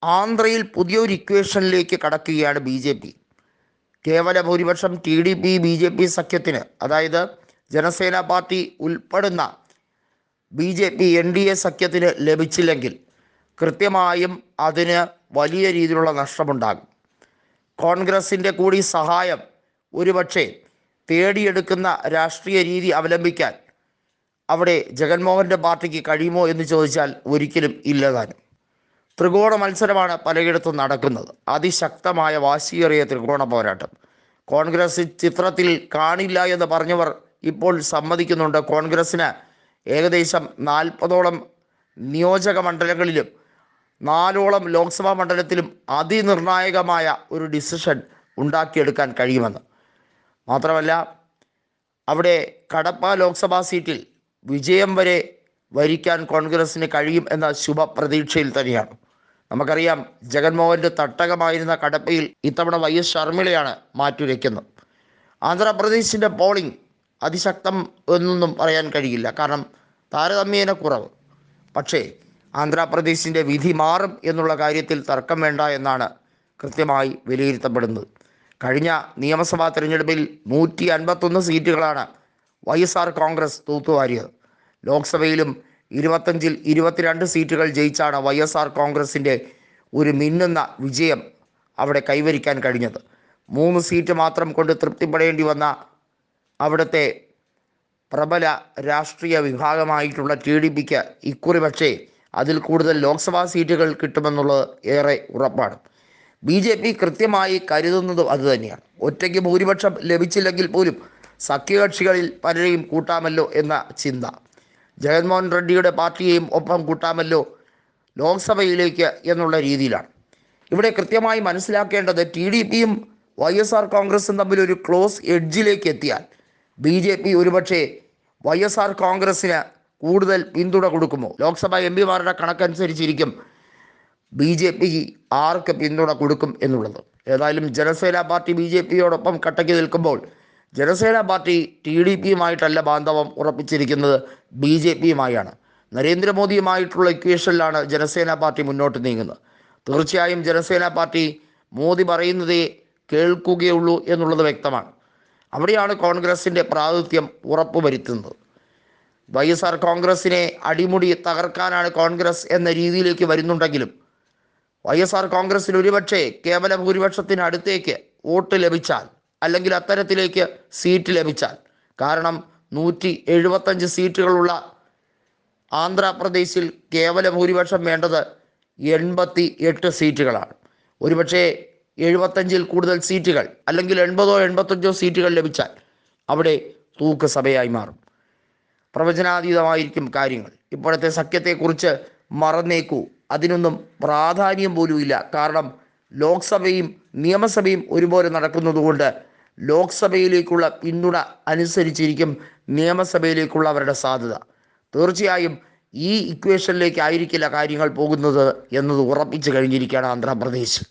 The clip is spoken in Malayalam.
ആന്ധ്രയിൽ പുതിയൊരു ഇക്വേഷനിലേക്ക് കടക്കുകയാണ് ബി ജെ പി. കേവല ഭൂരിപക്ഷം T D P B J P സഖ്യത്തിന്, അതായത് ജനസേന പാർട്ടി ഉൾപ്പെടുന്ന B J P N D A സഖ്യത്തിന് ലഭിച്ചില്ലെങ്കിൽ കൃത്യമായും അതിന് വലിയ രീതിയിലുള്ള നഷ്ടമുണ്ടാകും. കോൺഗ്രസിൻ്റെ കൂടി സഹായം ഒരുപക്ഷെ തേടിയെടുക്കുന്ന രാഷ്ട്രീയ രീതി അവലംബിക്കാൻ അവിടെ ജഗൻമോഹൻ്റെ പാർട്ടിക്ക് കഴിയുമോ എന്ന് ചോദിച്ചാൽ ഒരിക്കലും ഇല്ലതാനും. ത്രികോണ മത്സരമാണ് പലയിടത്തും നടക്കുന്നത്. അതിശക്തമായ വാശിയേറിയ ത്രികോണ പോരാട്ടം. കോൺഗ്രസ് ചിത്രത്തിൽ കാണില്ല എന്ന് പറഞ്ഞവർ ഇപ്പോൾ സമ്മതിക്കുന്നുണ്ട്. കോൺഗ്രസ്സിന് ഏകദേശം 40ഓളം നിയോജക മണ്ഡലങ്ങളിലും 4ഓളം ലോക്സഭാ മണ്ഡലത്തിലും അതിനിർണായകമായ ഒരു ഡിസിഷൻ ഉണ്ടാക്കിയെടുക്കാൻ കഴിയുമെന്ന്. മാത്രമല്ല, അവിടെ കടപ്പ ലോക്സഭാ സീറ്റിൽ വിജയം വരെ വരിക്കാൻ കോൺഗ്രസ്സിന് കഴിയും എന്ന ശുഭപ്രതീക്ഷയിൽ തന്നെയാണ്. നമുക്കറിയാം, ജഗൻമോഹൻ്റെ തട്ടകമായിരുന്ന കടപ്പയിൽ ഇത്തവണ YS ഷർമിളയാണ് മാറ്റുരയ്ക്കുന്നത്. ആന്ധ്രാപ്രദേശിൻ്റെ പോളിംഗ് അതിശക്തം എന്നൊന്നും പറയാൻ കഴിയില്ല, കാരണം താരതമ്യേന കുറവ്. പക്ഷേ ആന്ധ്രാപ്രദേശിൻ്റെ വിധി മാറും എന്നുള്ള കാര്യത്തിൽ തർക്കം വേണ്ട എന്നാണ് കൃത്യമായി വിലയിരുത്തപ്പെടുന്നത്. കഴിഞ്ഞ നിയമസഭാ തിരഞ്ഞെടുപ്പിൽ 151 സീറ്റുകളാണ് YSR കോൺഗ്രസ് തൂത്തുവാരിയത്. ലോക്സഭയിലും 25-ൽ 22 സീറ്റുകൾ ജയിച്ചാണ് YSR കോൺഗ്രസിൻ്റെ ഒരു മിന്നുന്ന വിജയം അവിടെ കൈവരിക്കാൻ കഴിഞ്ഞത്. 3 സീറ്റ് മാത്രം കൊണ്ട് തൃപ്തിപ്പെടേണ്ടി വന്ന അവിടുത്തെ പ്രബല രാഷ്ട്രീയ വിഭാഗമായിട്ടുള്ള TDPക്ക് ഇക്കുറി പക്ഷേ അതിൽ കൂടുതൽ ലോക്സഭാ സീറ്റുകൾ കിട്ടുമെന്നുള്ളത് ഏറെ ഉറപ്പാണ്. BJP കൃത്യമായി കരുതുന്നതും അതുതന്നെയാണ്. ഒറ്റയ്ക്ക് ഭൂരിപക്ഷം ലഭിച്ചില്ലെങ്കിൽ പോലും സഖ്യകക്ഷികളിൽ പലരെയും കൂട്ടാമല്ലോ എന്ന ചിന്ത. ജഗൻമോഹൻ റെഡ്ഡിയുടെ പാർട്ടിയെയും ഒപ്പം കൂട്ടാമല്ലോ ലോക്സഭയിലേക്ക് എന്നുള്ള രീതിയിലാണ്. ഇവിടെ കൃത്യമായി മനസ്സിലാക്കേണ്ടത്, TDPയും YSR കോൺഗ്രസും തമ്മിൽ ഒരു ക്ലോസ് എഡ്ജിലേക്ക് എത്തിയാൽ BJP ഒരുപക്ഷെ YSR കോൺഗ്രസ്സിന് കൂടുതൽ പിന്തുണ കൊടുക്കുമോ? ലോക്സഭാ MP മാരുടെ കണക്കനുസരിച്ചിരിക്കും BJP ആർക്ക് പിന്തുണ കൊടുക്കും എന്നുള്ളത്. ഏതായാലും ജനസേന പാർട്ടി BJPയോടൊപ്പം കട്ടയ്ക്ക് നിൽക്കുമ്പോൾ ജനസേന പാർട്ടി TDPയുമായിട്ടല്ല ബാന്ധവം ഉറപ്പിച്ചിരിക്കുന്നത്, BJPയുമായാണ്. നരേന്ദ്രമോദിയുമായിട്ടുള്ള ഇക്വേഷനിലാണ് ജനസേന പാർട്ടി മുന്നോട്ട് നീങ്ങുന്നത്. തീർച്ചയായും ജനസേന പാർട്ടി മോദി പറയുന്നതേ കേൾക്കുകയുള്ളൂ എന്നുള്ളത് വ്യക്തമാണ്. അവിടെയാണ് കോൺഗ്രസിൻ്റെ പ്രാതിനിധ്യം ഉറപ്പുവരുത്തുന്നത്. YSR കോൺഗ്രസിനെ അടിമുടി തകർക്കാനാണ് കോൺഗ്രസ് എന്ന രീതിയിലേക്ക് വരുന്നുണ്ടെങ്കിലും YSR കോൺഗ്രസിന് ഒരുപക്ഷെ കേവല ഭൂരിപക്ഷത്തിന് അടുത്തേക്ക് വോട്ട് ലഭിച്ചാൽ, അല്ലെങ്കിൽ അത്തരത്തിലേക്ക് സീറ്റ് ലഭിച്ചാൽ, കാരണം 175 സീറ്റുകളുള്ള ആന്ധ്രാപ്രദേശിൽ കേവല ഭൂരിപക്ഷം വേണ്ടത് 88 സീറ്റുകളാണ്. ഒരുപക്ഷെ 75-ൽ കൂടുതൽ സീറ്റുകൾ, അല്ലെങ്കിൽ 80ഓ 85ഓ സീറ്റുകൾ ലഭിച്ചാൽ അവിടെ തൂക്ക് സഭയായി മാറും. പ്രവചനാതീതമായിരിക്കും കാര്യങ്ങൾ. ഇപ്പോഴത്തെ സഖ്യത്തെക്കുറിച്ച് മറന്നേക്കൂ, അതിനൊന്നും പ്രാധാന്യം പോലുമില്ല. കാരണം ലോക്സഭയും നിയമസഭയും ഒരുപോലെ നടക്കുന്നതുകൊണ്ട് ലോക്സഭയിലേക്കുള്ള പിന്തുണ അനുസരിച്ചിരിക്കും നിയമസഭയിലേക്കുള്ള അവരുടെ സാധ്യത. തീർച്ചയായും ഈ ഇക്വേഷനിലേക്ക് ആയിരിക്കില്ല കാര്യങ്ങൾ പോകുന്നത് എന്നത് ഉറപ്പിച്ചു കഴിഞ്ഞിരിക്കുകയാണ് ആന്ധ്രാപ്രദേശ്.